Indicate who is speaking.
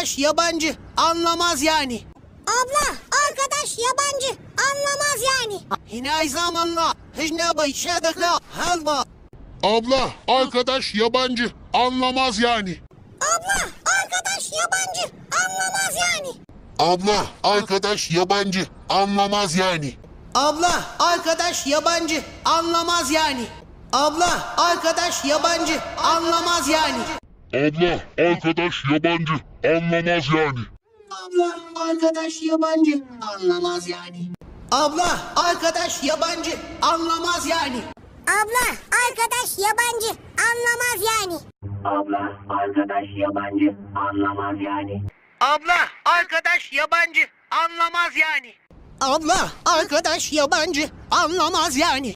Speaker 1: arkadaş yabancı, anlamaz yani.
Speaker 2: Abla, arkadaş yabancı, anlamaz yani.
Speaker 1: Hinay zamanla, hıcna bayşadıkla, halva.
Speaker 3: Abla, arkadaş yabancı, anlamaz yani.
Speaker 2: Abla, arkadaş yabancı, anlamaz yani.
Speaker 3: Abla, arkadaş yabancı, anlamaz yani.
Speaker 1: Abla, arkadaş yabancı, anlamaz yani. Abla, arkadaş yabancı, anlamaz yani.
Speaker 3: Abla, arkadaş yabancı, anlamaz yani.
Speaker 1: Abla, arkadaş yabancı, anlamaz yani. Abla, arkadaş yabancı, anlamaz yani.
Speaker 2: Abla, arkadaş yabancı, anlamaz yani.
Speaker 1: Abla, arkadaş yabancı, anlamaz yani. Abla, arkadaş yabancı, anlamaz yani. Abla, arkadaş yabancı, anlamaz yani.